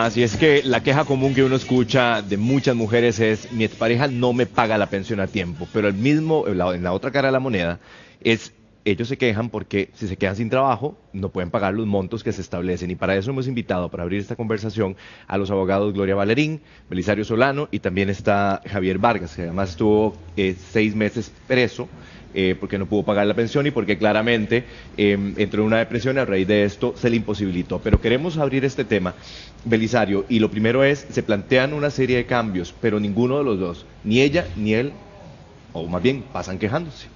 Así es que la queja común que uno escucha de muchas mujeres es: mi expareja no me paga la pensión a tiempo, pero el mismo, en la otra cara de la moneda, es ellos se quejan porque si se quedan sin trabajo no pueden pagar los montos que se establecen, y para eso hemos invitado, para abrir esta conversación, a los abogados Gloria Valerín, Belisario Solano, y también está Javier Vargas, que además estuvo 6 meses preso porque no pudo pagar la pensión y porque claramente entró en una depresión y a raíz de esto se le imposibilitó. Pero queremos abrir este tema, Belisario, y lo primero es: se plantean una serie de cambios, pero ninguno de los dos, ni ella ni él, o más bien pasan quejándose.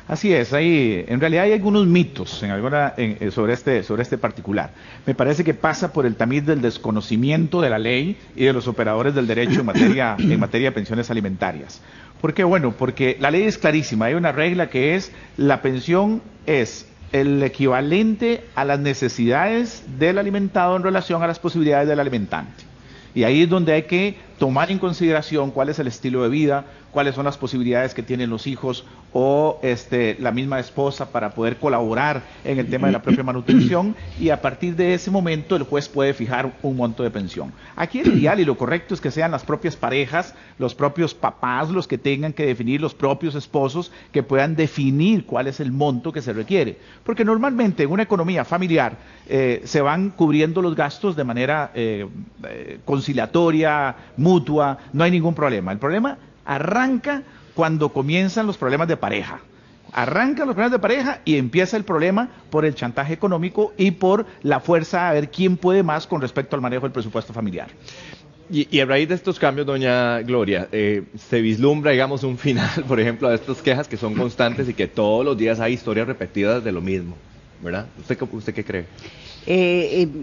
Así es, en realidad hay algunos mitos sobre este particular. Me parece que pasa por el tamiz del desconocimiento de la ley y de los operadores del derecho en materia de pensiones alimentarias. ¿Por qué? Bueno, porque la ley es clarísima, hay una regla que es: la pensión es el equivalente a las necesidades del alimentado en relación a las posibilidades del alimentante. Y ahí es donde hay que tomar en consideración cuál es el estilo de vida, cuáles son las posibilidades que tienen los hijos o la misma esposa para poder colaborar en el tema de la propia manutención, y a partir de ese momento el juez puede fijar un monto de pensión. Aquí el ideal y lo correcto es que sean las propias parejas, los propios papás los que tengan que definir, los propios esposos que puedan definir cuál es el monto que se requiere, porque normalmente en una economía familiar se van cubriendo los gastos de manera conciliatoria, mutua, no hay ningún problema. El problema arranca cuando comienzan los problemas de pareja. Arrancan los problemas de pareja y empieza el problema por el chantaje económico y por la fuerza a ver quién puede más con respecto al manejo del presupuesto familiar. Y a raíz de estos cambios, doña Gloria, se vislumbra, digamos, un final, por ejemplo, a estas quejas que son constantes y que todos los días hay historias repetidas de lo mismo, ¿verdad? ¿Usted qué cree?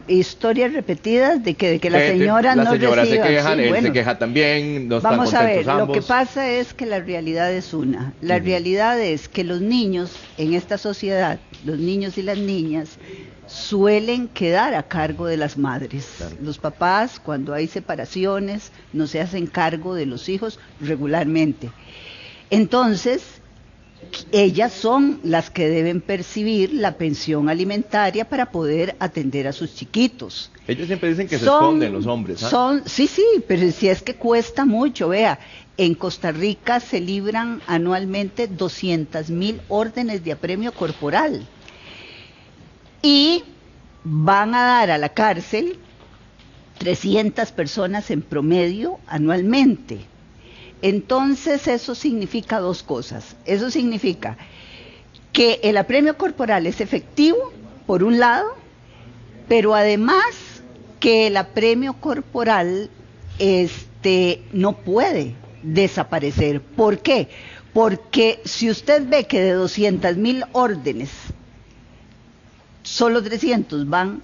Historias repetidas de que la señora no reciba. La señora se queja, sí, él bueno, se queja también, no están vamos a ver, contentos ambos. lo que pasa es que la realidad es una. La realidad es que los niños en esta sociedad, los niños y las niñas, suelen quedar a cargo de las madres. Claro. Los papás, cuando hay separaciones, no se hacen cargo de los hijos regularmente. Entonces, ellas son las que deben percibir la pensión alimentaria para poder atender a sus chiquitos. Ellos siempre dicen que se esconden los hombres. Sí, pero si es que cuesta mucho. Vea, en Costa Rica se libran anualmente 200,000 órdenes de apremio corporal y van a dar a la cárcel 300 personas en promedio anualmente. Entonces eso significa dos cosas. Eso significa que el apremio corporal es efectivo, por un lado, pero además que el apremio corporal no puede desaparecer. ¿Por qué? Porque si usted ve que de 200,000 órdenes, solo 300 van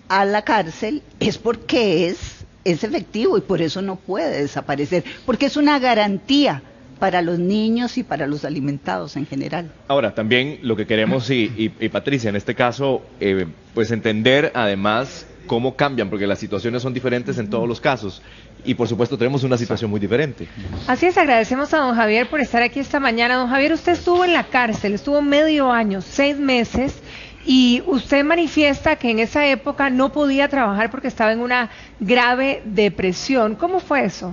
a la cárcel, es porque es efectivo y por eso no puede desaparecer, porque es una garantía para los niños y para los alimentados en general. Ahora, también lo que queremos, y Patricia, en este caso, pues entender además cómo cambian, porque las situaciones son diferentes en todos los casos, y por supuesto tenemos una situación muy diferente. Así es, agradecemos a don Javier por estar aquí esta mañana. Don Javier, usted estuvo en la cárcel, estuvo medio año, 6 meses, y usted manifiesta que en esa época no podía trabajar porque estaba en una grave depresión. ¿Cómo fue eso?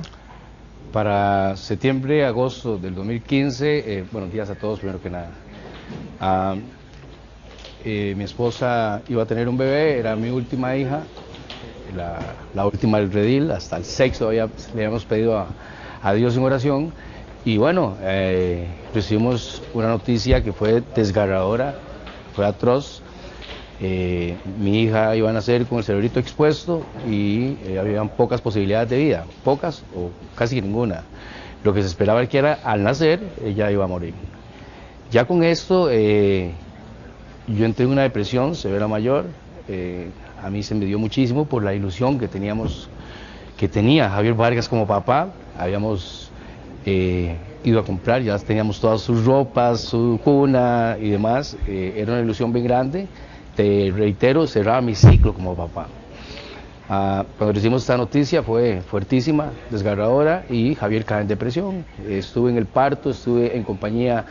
Para septiembre, agosto del 2015, buenos días a todos, primero que nada. Mi esposa iba a tener un bebé, era mi última hija, la última del redil, hasta el sexto le habíamos pedido a Dios en oración, y bueno, recibimos una noticia que fue desgarradora, fue atroz. Mi hija iba a nacer con el cerebrito expuesto y habían pocas posibilidades de vida, pocas o casi ninguna. Lo que se esperaba es que al nacer ella iba a morir. Ya con esto yo entré en una depresión severa mayor. A mí se me dio muchísimo por la ilusión que tenía Javier Vargas como papá. Habíamos ido a comprar, ya teníamos todas sus ropas, su cuna y demás. Era una ilusión bien grande. Te reitero, cerraba mi ciclo como papá. Cuando recibimos esta noticia fue fuertísima, desgarradora, y Javier cae en depresión. Estuve en el parto, estuve en compañía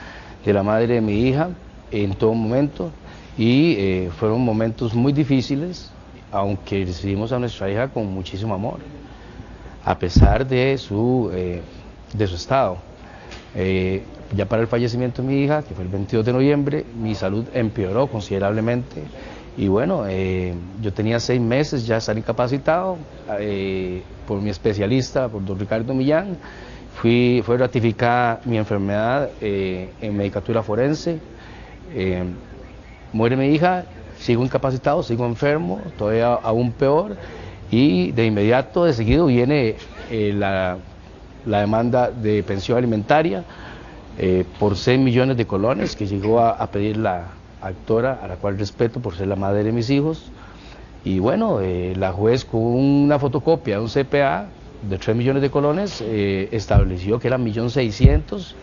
de la madre de mi hija en todo momento, y fueron momentos muy difíciles. aunque recibimos a nuestra hija con muchísimo amor, a pesar de su estado. Ya para el fallecimiento de mi hija, que fue el 22 de noviembre, mi salud empeoró considerablemente. Y bueno, yo tenía 6 meses ya estar incapacitado por mi especialista, por don Ricardo Millán. Fue ratificada mi enfermedad en medicatura forense. Muere mi hija, sigo incapacitado, sigo enfermo, todavía aún peor. Y de inmediato, de seguido, viene la demanda de pensión alimentaria por 6 millones de colones que llegó a pedir la actora, a la cual respeto por ser la madre de mis hijos. Y bueno, la juez, con una fotocopia de un CPA de 3 millones de colones, estableció que eran 1.600.000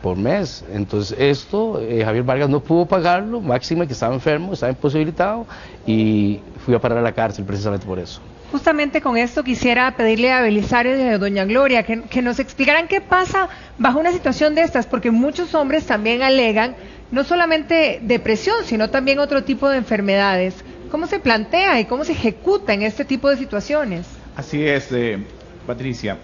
por mes. Entonces esto, Javier Vargas no pudo pagarlo, máxima que estaba enfermo, estaba imposibilitado, y fui a parar a la cárcel precisamente por eso. Justamente con esto quisiera pedirle a Belisario y a doña Gloria que nos explicaran qué pasa bajo una situación de estas, porque muchos hombres también alegan no solamente depresión, sino también otro tipo de enfermedades. ¿Cómo se plantea y cómo se ejecuta en este tipo de situaciones? Así es, Patricia.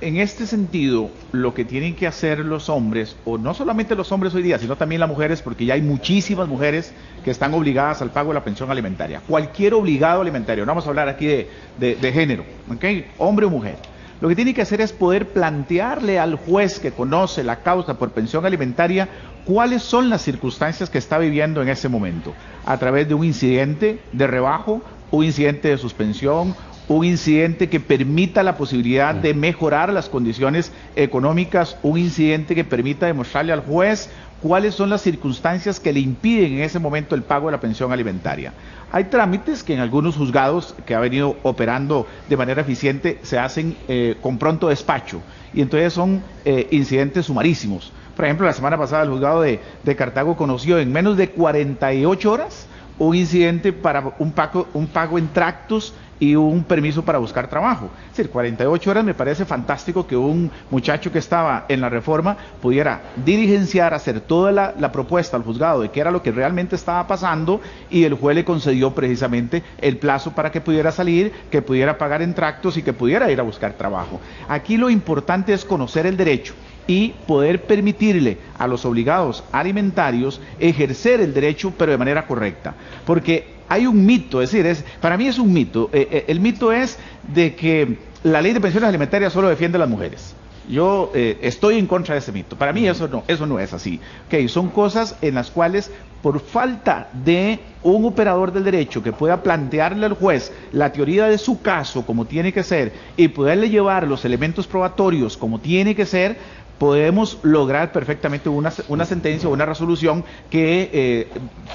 En este sentido, lo que tienen que hacer los hombres, o no solamente los hombres hoy día, sino también las mujeres, porque ya hay muchísimas mujeres que están obligadas al pago de la pensión alimentaria. Cualquier obligado alimentario, no vamos a hablar aquí de género, ¿okay? Hombre o mujer. Lo que tiene que hacer es poder plantearle al juez que conoce la causa por pensión alimentaria cuáles son las circunstancias que está viviendo en ese momento, a través de un incidente de rebajo, un incidente de suspensión, un incidente que permita la posibilidad de mejorar las condiciones económicas, un incidente que permita demostrarle al juez cuáles son las circunstancias que le impiden en ese momento el pago de la pensión alimentaria. Hay trámites que en algunos juzgados que ha venido operando de manera eficiente se hacen con pronto despacho, y entonces son incidentes sumarísimos. Por ejemplo, la semana pasada el juzgado de Cartago conoció en menos de 48 horas un incidente para un pago en tractos y un permiso para buscar trabajo. Es decir, 48 horas me parece fantástico que un muchacho que estaba en la reforma pudiera diligenciar, hacer toda la propuesta al juzgado de qué era lo que realmente estaba pasando, y el juez le concedió precisamente el plazo para que pudiera salir, que pudiera pagar en tractos y que pudiera ir a buscar trabajo. Aquí lo importante es conocer el derecho y poder permitirle a los obligados alimentarios ejercer el derecho, pero de manera correcta. Porque hay un mito, es decir, para mí es un mito. El mito es de que la ley de pensiones alimentarias solo defiende a las mujeres. Yo estoy en contra de ese mito. Para mí eso no es así. Okay, son cosas en las cuales, por falta de un operador del derecho que pueda plantearle al juez la teoría de su caso como tiene que ser y poderle llevar los elementos probatorios como tiene que ser, podemos lograr perfectamente una sentencia o una resolución que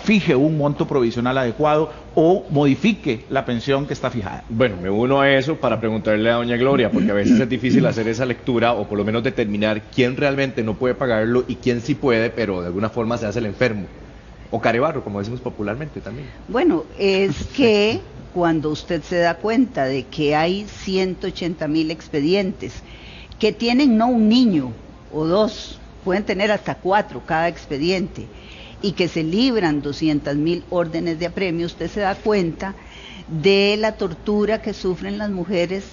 fije un monto provisional adecuado o modifique la pensión que está fijada. Bueno, me uno a eso para preguntarle a doña Gloria, porque a veces es difícil hacer esa lectura, o por lo menos determinar quién realmente no puede pagarlo y quién sí puede, pero de alguna forma se hace el enfermo, o carebarro, como decimos popularmente también. Bueno, es que cuando usted se da cuenta de que hay 180.000 expedientes que tienen no un niño o 2, pueden tener hasta 4 cada expediente, y que se libran 200.000 órdenes de apremio, usted se da cuenta de la tortura que sufren las mujeres.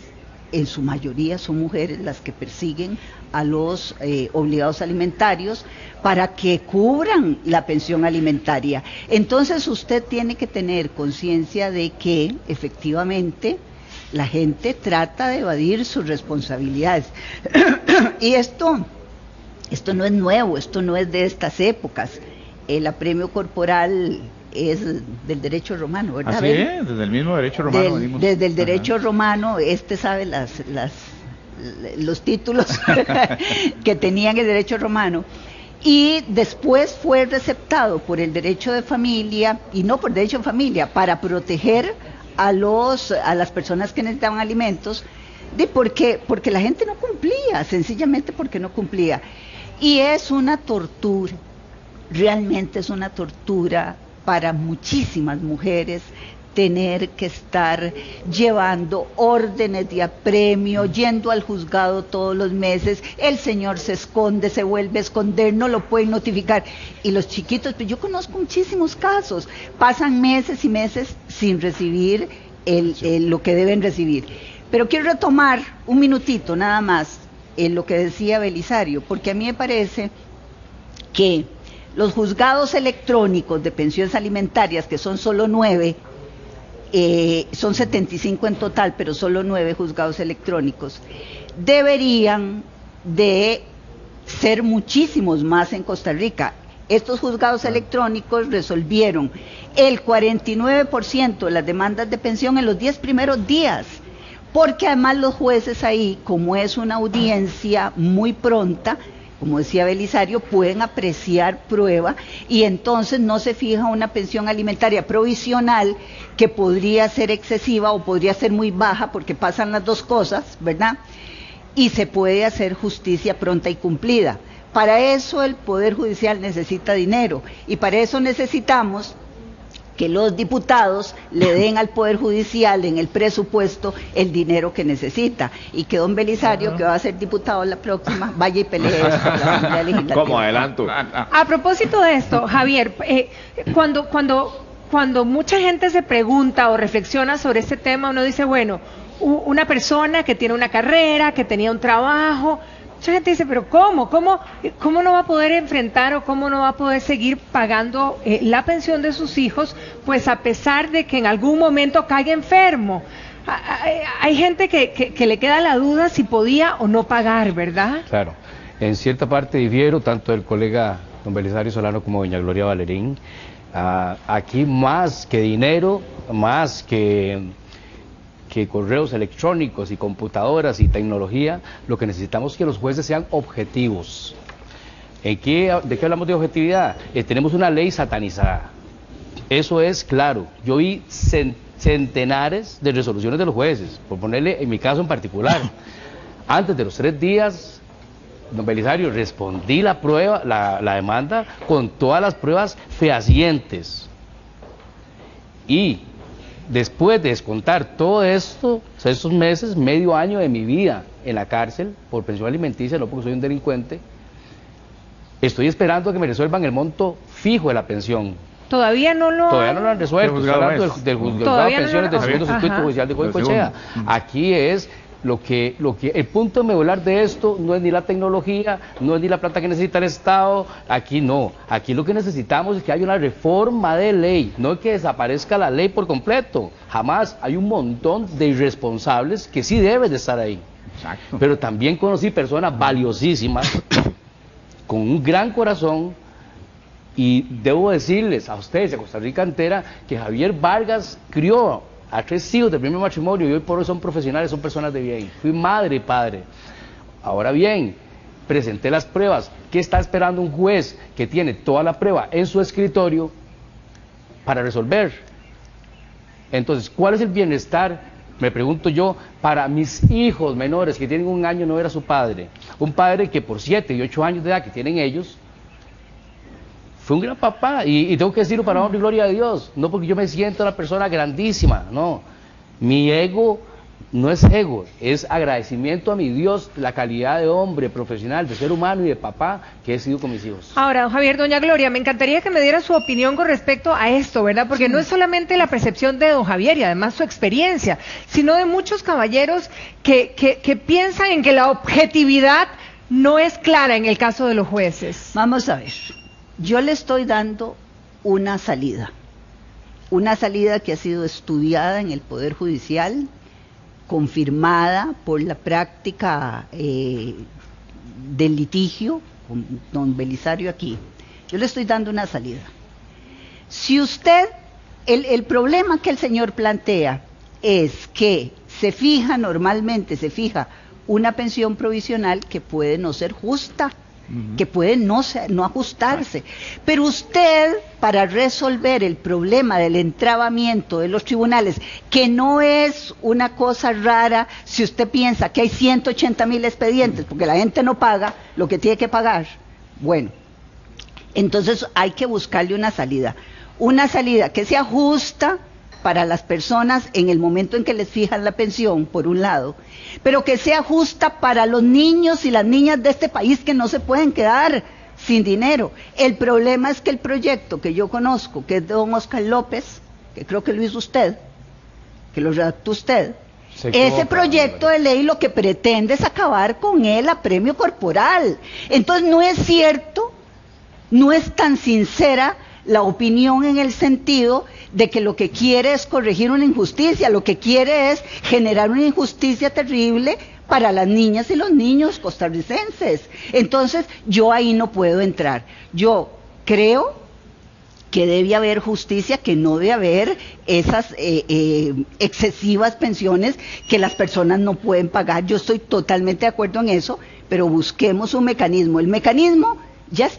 En su mayoría son mujeres las que persiguen a los obligados alimentarios para que cubran la pensión alimentaria. Entonces usted tiene que tener conciencia de que efectivamente la gente trata de evadir sus responsabilidades. Y esto no es nuevo, esto no es de estas épocas. El apremio corporal es del derecho romano, ¿verdad? Así es, desde el mismo derecho romano venimos. Desde el derecho romano, sabe los títulos que tenían el derecho romano. Y después fue receptado por el derecho de familia, y no por derecho de familia, para proteger a las personas que necesitaban alimentos, porque la gente no cumplía, sencillamente porque no cumplía. Y es una tortura, realmente es una tortura para muchísimas mujeres tener que estar llevando órdenes de apremio, yendo al juzgado todos los meses, el señor se esconde, se vuelve a esconder, no lo pueden notificar. Y los chiquitos, pues yo conozco muchísimos casos, pasan meses y meses sin recibir lo que deben recibir. Pero quiero retomar un minutito nada más en lo que decía Belisario, porque a mí me parece que los juzgados electrónicos de pensiones alimentarias, que son solo 9, son 75 en total, pero solo 9 juzgados electrónicos, deberían de ser muchísimos más en Costa Rica. Estos juzgados electrónicos resolvieron el 49% de las demandas de pensión en los 10 primeros días, porque además los jueces ahí, como es una audiencia muy pronta, como decía Belisario, pueden apreciar prueba y entonces no se fija una pensión alimentaria provisional que podría ser excesiva o podría ser muy baja, porque pasan las dos cosas, ¿verdad? Y se puede hacer justicia pronta y cumplida. Para eso el Poder Judicial necesita dinero y para eso necesitamos que los diputados le den al Poder Judicial en el presupuesto el dinero que necesita, y que don Belisario, que va a ser diputado la próxima, vaya y pelee eso con la Asamblea Legislativa. ¿Cómo adelanto? A propósito de esto, Javier, cuando mucha gente se pregunta o reflexiona sobre este tema, uno dice, bueno, una persona que tiene una carrera, que tenía un trabajo, mucha gente dice, pero ¿cómo no va a poder enfrentar o cómo no va a poder seguir pagando la pensión de sus hijos, pues a pesar de que en algún momento caiga enfermo? Hay gente que le queda la duda si podía o no pagar, ¿verdad? Claro, en cierta parte difiero tanto del colega don Belisario Solano como doña Gloria Valerín. Aquí más que dinero, más que correos electrónicos y computadoras y tecnología, lo que necesitamos es que los jueces sean objetivos. ¿De qué hablamos de objetividad? Tenemos una ley satanizada, eso es claro. Yo vi centenares de resoluciones de los jueces, por ponerle en mi caso en particular. Antes de los 3 días, don Belisario, respondí la demanda con todas las pruebas fehacientes. Y después de descontar todo esto, o sea, estos meses, medio año de mi vida en la cárcel por pensión alimenticia, no porque soy un delincuente, estoy esperando a que me resuelvan el monto fijo de la pensión. Todavía no lo han resuelto. Estoy hablando del juzgado de pensiones del segundo circuito judicial de Goicoechea. Aquí es lo que el punto medular de esto no es ni la tecnología, no es ni la plata que necesita el Estado, aquí no. Aquí lo que necesitamos es que haya una reforma de ley, no es que desaparezca la ley por completo, jamás. Hay un montón de irresponsables que sí deben de estar ahí. Exacto. Pero también conocí personas valiosísimas, con un gran corazón, y debo decirles a ustedes, a Costa Rica entera, que Javier Vargas crió a 3 hijos del primer matrimonio y hoy por hoy son profesionales, son personas de bien. Fui madre y padre. Ahora bien, presenté las pruebas. ¿Qué está esperando un juez que tiene toda la prueba en su escritorio para resolver? Entonces, ¿cuál es el bienestar, me pregunto yo, para mis hijos menores que tienen 1 año no ver a su padre? Un padre que por 7 y 8 años de edad que tienen ellos, fue un gran papá, y tengo que decirlo para honra y gloria a Dios, no porque yo me siento una persona grandísima, no. Mi ego no es ego, es agradecimiento a mi Dios, la calidad de hombre, profesional, de ser humano y de papá que he sido con mis hijos. Ahora, don Javier, doña Gloria, me encantaría que me diera su opinión con respecto a esto, ¿verdad? Porque no es solamente la percepción de don Javier y además su experiencia, sino de muchos caballeros que piensan en que la objetividad no es clara en el caso de los jueces. Vamos a ver. Yo le estoy dando una salida que ha sido estudiada en el Poder Judicial, confirmada por la práctica del litigio, con don Belisario aquí. Yo le estoy dando una salida. Si usted, el problema que el señor plantea es que se fija una pensión provisional que puede no ser justa, que puede no ajustarse, pero usted, para resolver el problema del entrabamiento de los tribunales, que no es una cosa rara si usted piensa que hay 180,000 expedientes porque la gente no paga lo que tiene que pagar, bueno, entonces hay que buscarle una salida que sea justa, para las personas en el momento en que les fijan la pensión, por un lado, pero que sea justa para los niños y las niñas de este país que no se pueden quedar sin dinero. El problema es que el proyecto que yo conozco, que es de don Oscar López, que creo que lo hizo usted, que lo redactó usted, ese proyecto de ley lo que pretende es acabar con el apremio corporal. Entonces no es cierto, no es tan sincera la opinión en el sentido de que lo que quiere es corregir una injusticia, lo que quiere es generar una injusticia terrible para las niñas y los niños costarricenses. Entonces, yo ahí no puedo entrar. Yo creo que debe haber justicia, que no debe haber esas excesivas pensiones que las personas no pueden pagar. Yo estoy totalmente de acuerdo en eso, pero busquemos un mecanismo. El mecanismo ya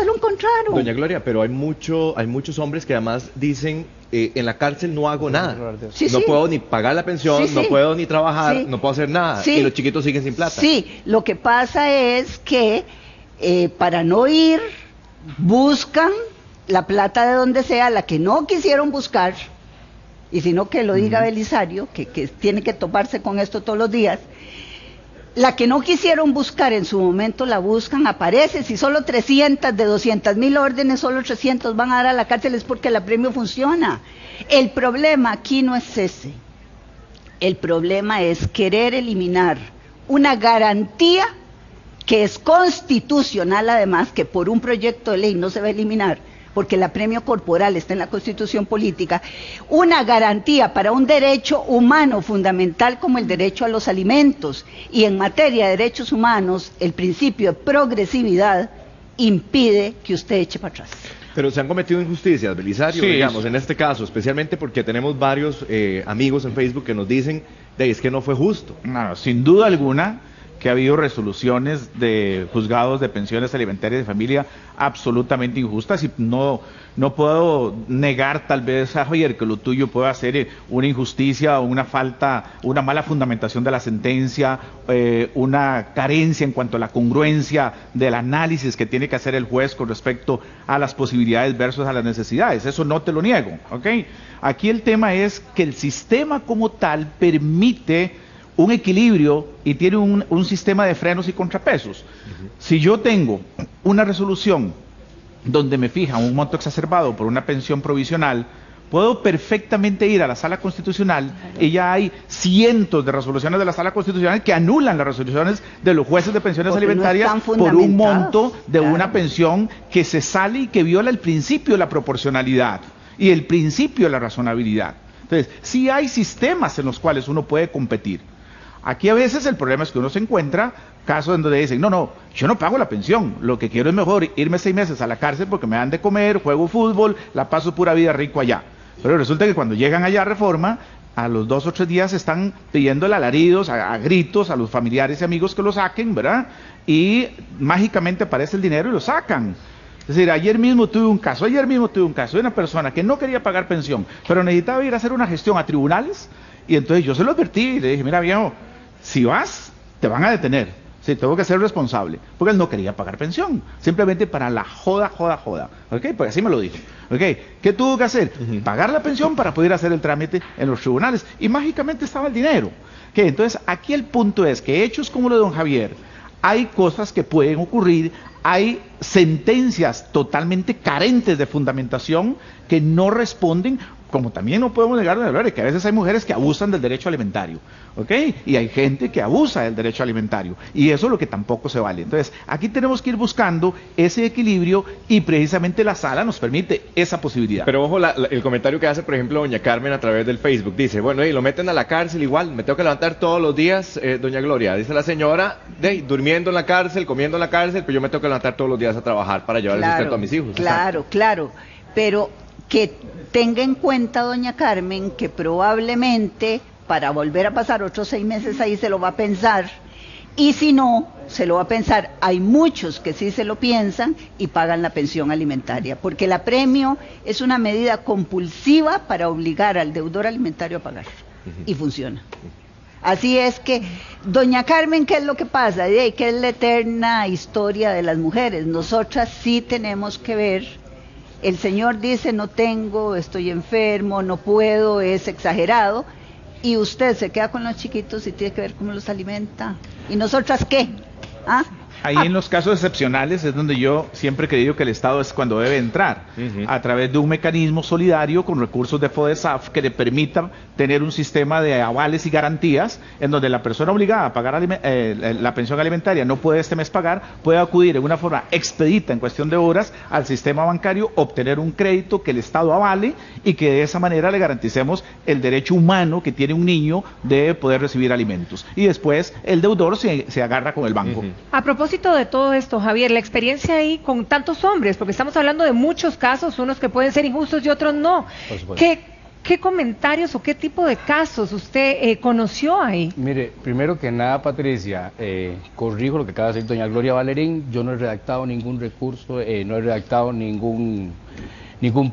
lo encontraron. Doña Gloria, pero hay muchos hombres que además dicen, en la cárcel no hago nada. Sí, no puedo ni pagar la pensión, no puedo ni trabajar, no puedo hacer nada. Sí. Y los chiquitos siguen sin plata. Sí, lo que pasa es que para no ir, buscan la plata de donde sea, la que no quisieron buscar, y sino que lo diga Belisario, que tiene que toparse con esto todos los días. La que no quisieron buscar en su momento la buscan, aparece. Si solo 300 de 200,000 órdenes, solo 300 van a dar a la cárcel, es porque el apremio funciona. El problema aquí no es ese. El problema es querer eliminar una garantía que es constitucional, además, que por un proyecto de ley no se va a eliminar, porque el apremio corporal está en la Constitución política, una garantía para un derecho humano fundamental como el derecho a los alimentos. Y en materia de derechos humanos, el principio de progresividad impide que usted eche para atrás. Pero se han cometido injusticias, Belisario, Sí, digamos, en este caso, especialmente porque tenemos varios amigos en Facebook que nos dicen, es que no fue justo. No, sin duda alguna que ha habido resoluciones de juzgados de pensiones alimentarias de familia absolutamente injustas, y no puedo negar tal vez a Javier que lo tuyo pueda ser una injusticia o una falta, una mala fundamentación de la sentencia, una carencia en cuanto a la congruencia del análisis que tiene que hacer el juez con respecto a las posibilidades versus a las necesidades. Eso no te lo niego, ¿ok? Aquí el tema es que el sistema como tal permite un equilibrio y tiene un sistema de frenos y contrapesos. Si yo tengo una resolución donde me fijan un monto exacerbado por una pensión provisional, puedo perfectamente ir a la Sala Constitucional y ya hay cientos de resoluciones de la Sala Constitucional que anulan las resoluciones de los jueces de pensiones porque alimentarias no están por un monto de claro, una pensión que se sale y que viola el principio de la proporcionalidad y el principio de la razonabilidad. Entonces, sí hay sistemas en los cuales uno puede competir. Aquí a veces el problema es que uno se encuentra casos en donde dicen, no, yo no pago la pensión, lo que quiero es mejor irme 6 meses a la cárcel porque me dan de comer, juego fútbol, la paso pura vida rico allá. Pero resulta que cuando llegan allá a Reforma, a los 2 o 3 días están pidiendo alaridos, a gritos a los familiares y amigos que lo saquen, ¿verdad? Y mágicamente aparece el dinero y lo sacan. Es decir, ayer mismo tuve un caso de una persona que no quería pagar pensión, pero necesitaba ir a hacer una gestión a tribunales, y entonces yo se lo advertí y le dije, mira viejo, si vas, te van a detener. Sí, tengo que ser responsable, porque él no quería pagar pensión, simplemente para la joda, ¿ok? Pues así me lo dijo, ¿ok? ¿Qué tuvo que hacer? Pagar la pensión para poder hacer el trámite en los tribunales, y mágicamente estaba el dinero, ¿ok? Entonces, aquí el punto es que hechos como lo de don Javier, hay cosas que pueden ocurrir, hay sentencias totalmente carentes de fundamentación que no responden, como también no podemos negar de hablar de que a veces hay mujeres que abusan del derecho alimentario, ¿ok? Y hay gente que abusa del derecho alimentario, y eso es lo que tampoco se vale. Entonces, aquí tenemos que ir buscando ese equilibrio, y precisamente la sala nos permite esa posibilidad. Pero ojo, el comentario que hace, por ejemplo, doña Carmen a través del Facebook, dice, bueno, y lo meten a la cárcel igual, me tengo que levantar todos los días, doña Gloria, dice la señora, durmiendo en la cárcel, comiendo en la cárcel, pero yo me tengo que levantar todos los días a trabajar para llevar el sustento a mis hijos. Claro, pero que tenga en cuenta, doña Carmen, que probablemente para volver a pasar otros 6 meses ahí se lo va a pensar, y si no, se lo va a pensar. Hay muchos que sí se lo piensan y pagan la pensión alimentaria, porque el apremio es una medida compulsiva para obligar al deudor alimentario a pagar, y funciona. Así es que, doña Carmen, ¿qué es lo que pasa? ¿Qué es la eterna historia de las mujeres? Nosotras sí tenemos que ver El señor dice, no tengo, estoy enfermo, no puedo, es exagerado, y usted se queda con los chiquitos y tiene que ver cómo los alimenta. ¿Y nosotras qué? ¿Ah? Ahí en los casos excepcionales es donde yo siempre he creído que el Estado es cuando debe entrar, a través de un mecanismo solidario con recursos de FODESAF que le permita tener un sistema de avales y garantías en donde la persona obligada a pagar la pensión alimentaria no puede este mes pagar, puede acudir en una forma expedita en cuestión de horas al sistema bancario, obtener un crédito que el Estado avale y que de esa manera le garanticemos el derecho humano que tiene un niño de poder recibir alimentos. Y después el deudor se agarra con el banco. A propósito de todo esto, Javier, la experiencia ahí con tantos hombres, porque estamos hablando de muchos casos, unos que pueden ser injustos y otros no. ¿Qué comentarios o qué tipo de casos usted conoció ahí? Mire, primero que nada, Patricia, corrijo lo que acaba de decir doña Gloria Valerín, yo no he redactado ningún recurso, no he redactado ningún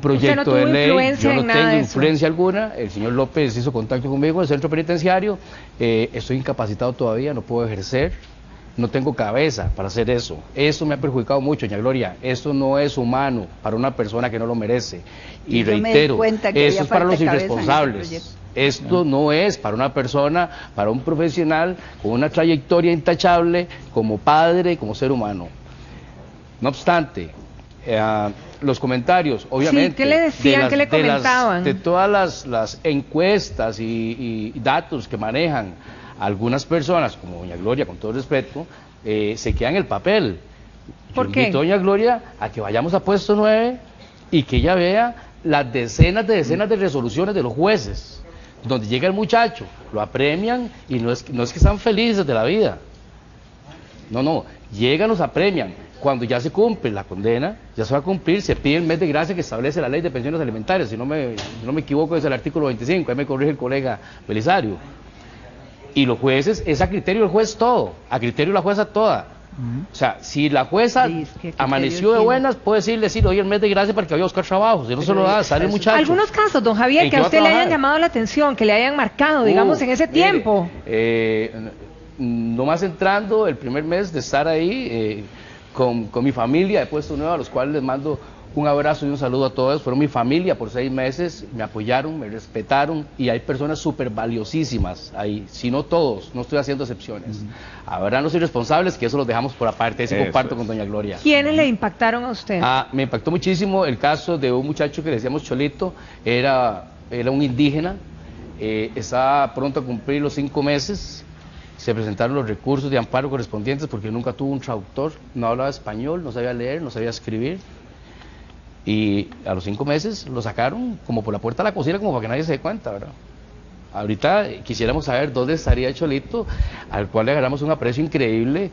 proyecto de ley, yo no tengo influencia alguna. El señor López hizo contacto conmigo en el centro penitenciario, estoy incapacitado todavía, no puedo ejercer. No tengo cabeza para hacer eso. Eso me ha perjudicado mucho, doña Gloria. Eso no es humano para una persona que no lo merece. Y reitero, eso es para los irresponsables. Esto no es para una persona, para un profesional con una trayectoria intachable como padre y como ser humano. No obstante, los comentarios, obviamente, sí, ¿qué le decían? ¿Qué le comentaban? De todas las encuestas y datos que manejan algunas personas, como doña Gloria, con todo respeto, se queda en el papel. ¿Por qué? Invito a doña Gloria a que vayamos a puesto 9 y que ella vea las decenas de resoluciones de los jueces, donde llega el muchacho, lo apremian y no es que están felices de la vida. No, llegan, los apremian. Cuando ya se cumple la condena, ya se va a cumplir, se pide el mes de gracia que establece la ley de pensiones alimentarias, si no me equivoco es el artículo 25, ahí me corrige el colega Belisario. Y los jueces, es a criterio del juez todo, a criterio de la jueza toda. O sea, si la jueza amaneció de buenas, puede decirle, oye, el mes de gracia para que vaya a buscar trabajo, si no se lo da, sale el muchacho. Algunos casos, don Javier, que a usted le hayan llamado la atención, que le hayan marcado, digamos, en ese tiempo. Nomás entrando el primer mes de estar ahí con mi familia de Puesto Nuevo, a los cuales les mando un abrazo y un saludo a todos. Fueron mi familia por 6 meses, me apoyaron, me respetaron, y hay personas súper valiosísimas ahí, si no todos, no estoy haciendo excepciones. Habrán los irresponsables, que eso los dejamos por aparte, ese comparto con doña Gloria. ¿Quiénes le impactaron a usted? Me impactó muchísimo el caso de un muchacho que le decíamos Cholito, era un indígena, estaba pronto a cumplir los 5 meses, se presentaron los recursos de amparo correspondientes porque nunca tuvo un traductor, no hablaba español, no sabía leer, no sabía escribir. Y a los 5 meses lo sacaron como por la puerta de la cocina, como para que nadie se dé cuenta, ¿verdad? Ahorita quisiéramos saber dónde estaría Cholito, al cual le agarramos un aprecio increíble.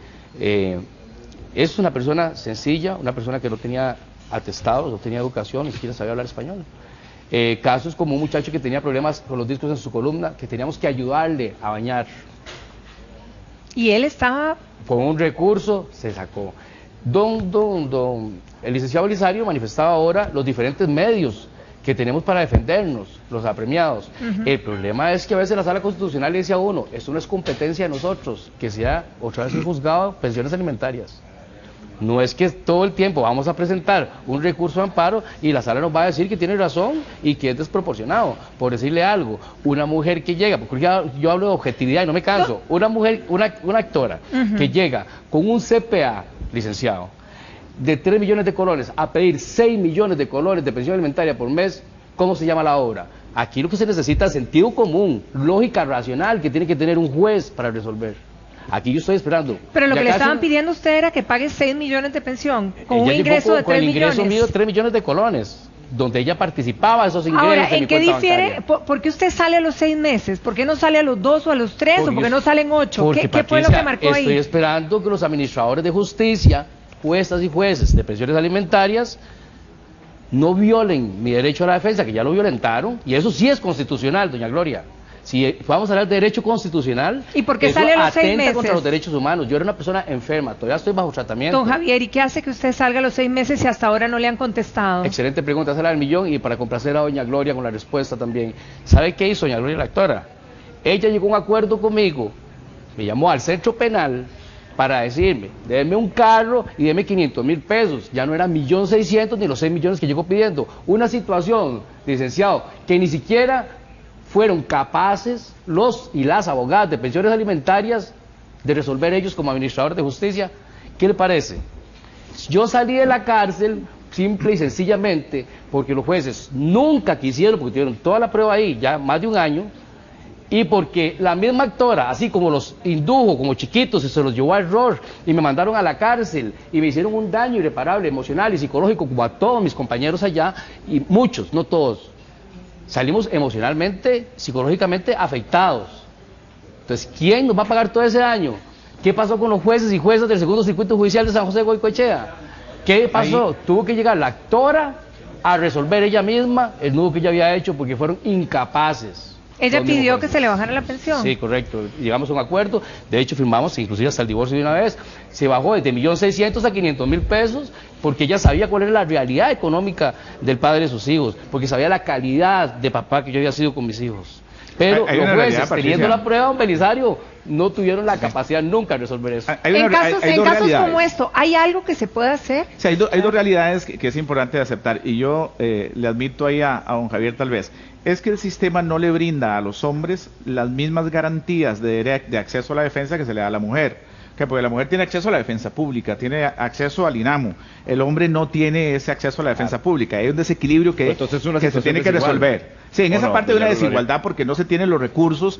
Es una persona sencilla, una persona que no tenía atestados, no tenía educación, ni siquiera sabía hablar español. Casos como un muchacho que tenía problemas con los discos en su columna, que teníamos que ayudarle a bañar. Y él estaba... Con un recurso se sacó. El licenciado Belisario manifestaba ahora los diferentes medios que tenemos para defendernos, los apremiados. El problema es que a veces la Sala Constitucional le dice a uno, esto no es competencia de nosotros, que sea otra vez un juzgado pensiones alimentarias. No es que todo el tiempo vamos a presentar un recurso de amparo y la Sala nos va a decir que tiene razón y que es desproporcionado. Por decirle algo, una mujer que llega, porque yo hablo de objetividad y no me canso, una mujer, una actora que llega con un CPA, licenciado, de 3 millones de colones a pedir 6 millones de colones de pensión alimentaria por mes, ¿cómo se llama la obra? Aquí lo que se necesita es sentido común, lógica racional que tiene que tener un juez para resolver. Aquí yo estoy esperando. Pero lo que le estaban pidiendo a usted era que pague 6 millones de pensión, con un ingreso de 3 millones. Con el ingreso mío de 3 millones de colones, donde ella participaba de esos ingresos. Ahora, ¿en qué difiere? ¿Por qué usted sale a los 6 meses? ¿Por qué no sale a los 2 o a los 3? ¿O por qué no salen 8? ¿Qué fue lo que marcó ahí? Estoy esperando que los administradores de justicia, juezas y jueces de pensiones alimentarias, no violen mi derecho a la defensa, que ya lo violentaron, y eso sí es constitucional, doña Gloria. Si vamos a hablar de derecho constitucional, ¿y por qué sale a los 6 meses? Atenta contra los derechos humanos. Yo era una persona enferma, todavía estoy bajo tratamiento. Don Javier, ¿y qué hace que usted salga a los 6 meses y hasta ahora no le han contestado? Excelente pregunta, esa era el millón, y para complacer a doña Gloria con la respuesta también. ¿Sabe qué hizo doña Gloria, la actora? Ella llegó a un acuerdo conmigo, me llamó al centro penal para decirme, déme un carro y déme 500,000 pesos. Ya no eran 1.600.000 ni los 6 millones que llegó pidiendo. Una situación, licenciado, que ni siquiera fueron capaces los y las abogadas de pensiones alimentarias de resolver ellos como administradores de justicia. ¿Qué le parece? Yo salí de la cárcel simple y sencillamente porque los jueces nunca quisieron, porque tuvieron toda la prueba ahí, ya más de un año, y porque la misma actora, así como los indujo como chiquitos y se los llevó a error y me mandaron a la cárcel y me hicieron un daño irreparable emocional y psicológico como a todos mis compañeros allá, y muchos, no todos, salimos emocionalmente, psicológicamente afectados. Entonces, ¿quién nos va a pagar todo ese daño? ¿Qué pasó con los jueces y juezas del segundo circuito judicial de San José de Goicoechea? ¿Qué pasó? Tuvo que llegar la actora a resolver ella misma el nudo que ella había hecho porque fueron incapaces. Ella pidió que se le bajara la pensión. Sí, correcto. Llegamos a un acuerdo, de hecho firmamos inclusive hasta el divorcio de una vez. Se bajó desde 1.600.000 a 500.000 pesos porque ella sabía cuál era la realidad económica del padre de sus hijos, porque sabía la calidad de papá que yo había sido con mis hijos. Pero los jueces, teniendo la prueba, don Belisario, no tuvieron la capacidad nunca de resolver eso. En casos como esto, ¿hay algo que se puede hacer? Sí, hay dos realidades que es importante aceptar, y yo le admito ahí a don Javier tal vez, es que el sistema no le brinda a los hombres las mismas garantías de acceso a la defensa que se le da a la mujer. Porque la mujer tiene acceso a la defensa pública, tiene acceso al INAMU, el hombre no tiene ese acceso a la defensa pública, hay un desequilibrio que se tiene que resolver. Sí, en esa parte hay una desigualdad porque no se tienen los recursos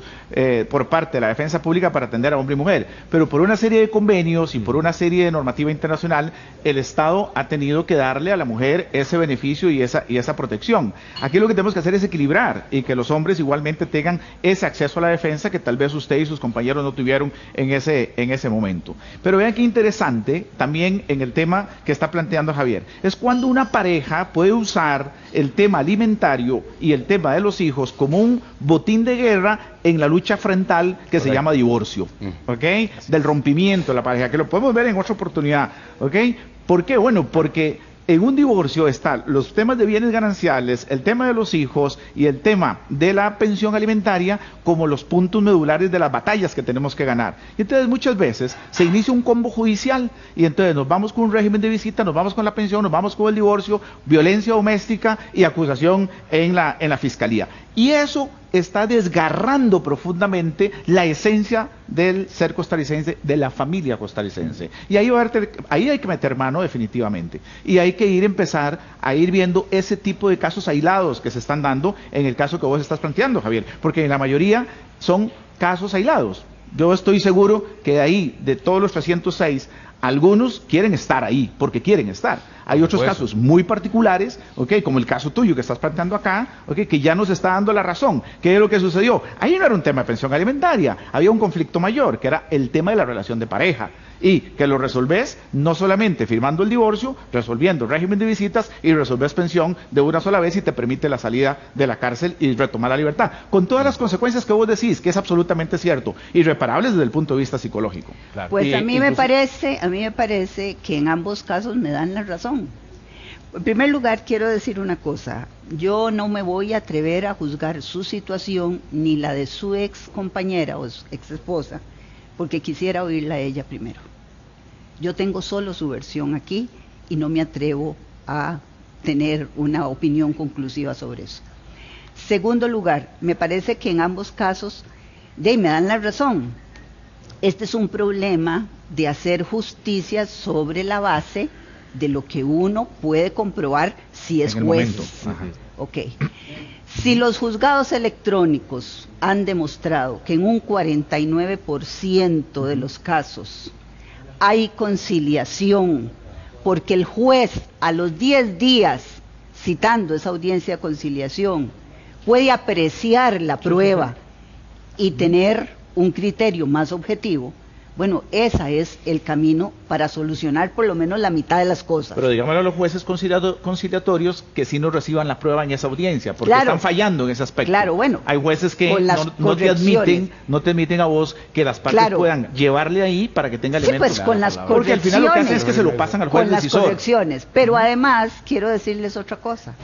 por parte de la defensa pública para atender a hombre y mujer, pero por una serie de convenios y por una serie de normativa internacional, el Estado ha tenido que darle a la mujer ese beneficio y esa protección. Aquí lo que tenemos que hacer es equilibrar y que los hombres igualmente tengan ese acceso a la defensa que tal vez usted y sus compañeros no tuvieron en ese momento. Pero vean qué interesante también en el tema que está planteando Javier, es cuando una pareja puede usar el tema alimentario y el tema de los hijos como un botín de guerra en la lucha frontal que se llama divorcio, ¿ok? Del rompimiento de la pareja, que lo podemos ver en otra oportunidad, ¿ok? ¿Por qué? Bueno, porque en un divorcio están los temas de bienes gananciales, el tema de los hijos y el tema de la pensión alimentaria como los puntos medulares de las batallas que tenemos que ganar. Y entonces muchas veces se inicia un combo judicial y entonces nos vamos con un régimen de visita, nos vamos con la pensión, nos vamos con el divorcio, violencia doméstica y acusación en la fiscalía. Y eso está desgarrando profundamente la esencia del ser costarricense, de la familia costarricense. Y ahí hay que meter mano definitivamente. Y hay que empezar a ir viendo ese tipo de casos aislados que se están dando en el caso que vos estás planteando, Javier, porque en la mayoría son casos aislados. Yo estoy seguro que de ahí, de todos los 306, algunos quieren estar ahí, porque quieren estar. Hay otros casos muy particulares, ¿okay? Como el caso tuyo que estás planteando acá, ¿okay? Que ya nos está dando la razón. ¿Qué es lo que sucedió? Ahí no era un tema de pensión alimentaria, había un conflicto mayor, que era el tema de la relación de pareja. Y que lo resolvés no solamente firmando el divorcio, resolviendo el régimen de visitas y resolvés pensión de una sola vez y te permite la salida de la cárcel y retomar la libertad. Con todas las consecuencias que vos decís, que es absolutamente cierto, irreparables desde el punto de vista psicológico. Claro. Pues a mí me parece que en ambos casos me dan la razón. En primer lugar, quiero decir una cosa. Yo no me voy a atrever a juzgar su situación ni la de su ex compañera o ex esposa, porque quisiera oírla a ella primero. Yo tengo solo su versión aquí y no me atrevo a tener una opinión conclusiva sobre eso. Segundo lugar, me parece que en ambos casos, me dan la razón. Este es un problema de hacer justicia sobre la base de lo que uno puede comprobar si es juez. Ok. Si los juzgados electrónicos han demostrado que en un 49% de los casos hay conciliación, porque el juez a los 10 días, citando esa audiencia de conciliación, puede apreciar la prueba y tener un criterio más objetivo, bueno, ese es el camino para solucionar por lo menos la mitad de las cosas. Pero digámoslo a los jueces conciliatorios que sí no reciban la prueba en esa audiencia, porque están fallando en ese aspecto. Claro, bueno. Hay jueces que no te admiten a vos que las partes puedan llevarle ahí para que tenga elementos. Pues con las correcciones. Porque al final lo que hacen es que se lo pasan al juez decisor. Con las correcciones. Pero además, quiero decirles otra cosa.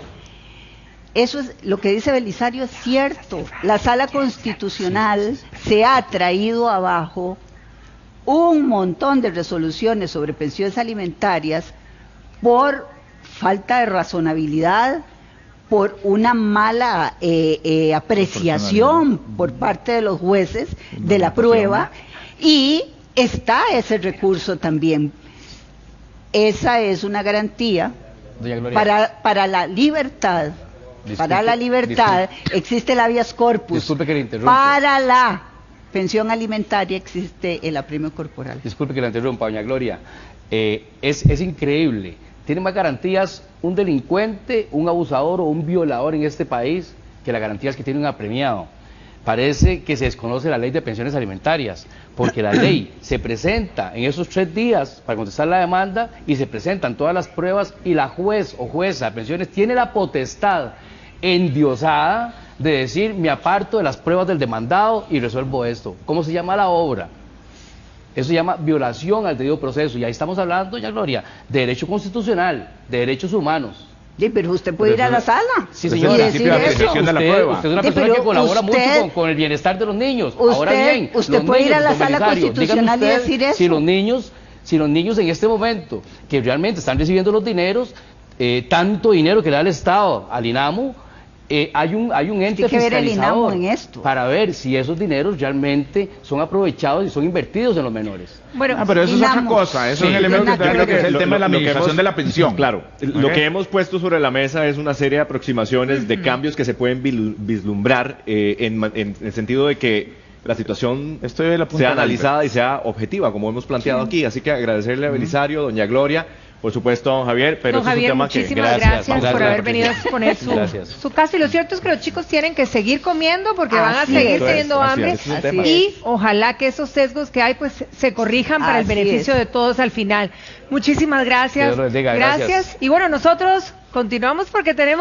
Eso es lo que dice Belisario, es cierto. La Sala Constitucional se ha traído abajo un montón de resoluciones sobre pensiones alimentarias por falta de razonabilidad, por una mala apreciación por parte de los jueces de la prueba, y está ese recurso también. Esa es una garantía para la libertad. Para la libertad existe el habeas corpus. Disculpe que le interrumpa. Para la pensión alimentaria existe el apremio corporal. Disculpe que la interrumpa, doña Gloria. Es increíble. Tiene más garantías un delincuente, un abusador o un violador en este país que las garantías que tiene un apremiado. Parece que se desconoce la ley de pensiones alimentarias, porque la ley se presenta en esos 3 días para contestar la demanda y se presentan todas las pruebas y la juez o jueza de pensiones tiene la potestad endiosada de decir me aparto de las pruebas del demandado y resuelvo esto. ¿Cómo se llama la obra? Eso se llama violación al debido proceso, y ahí estamos hablando, doña Gloria, de derecho constitucional, de derechos humanos. Sí, pero usted puede ir a la sala. Sí, y señora. decir eso. Usted es una persona que colabora mucho con el bienestar de los niños. Ahora bien, usted puede ir a la sala constitucional y decir eso. Si los niños en este momento, que realmente están recibiendo los dineros, tanto dinero que le da el Estado al INAMU, hay un ente fiscalizador para ver si esos dineros realmente son aprovechados y son invertidos en los menores. Bueno, pero eso es otra cosa, eso es un elemento que creo que es el tema de la administración de la pensión. Claro, lo que hemos puesto sobre la mesa es una serie de aproximaciones de cambios que se pueden vislumbrar en el sentido de que la situación sea analizada y sea objetiva, como hemos planteado aquí. Así que agradecerle a Belisario, doña Gloria, por supuesto, don Javier, pero don Javier, es un tema muchísimas gracias por haber venido a exponer su caso. Y lo cierto es que los chicos tienen que seguir comiendo porque van a seguir teniendo hambre, y ojalá que esos sesgos que hay pues se corrijan para el beneficio de todos al final. Muchísimas gracias. Gracias. Y bueno, nosotros continuamos porque tenemos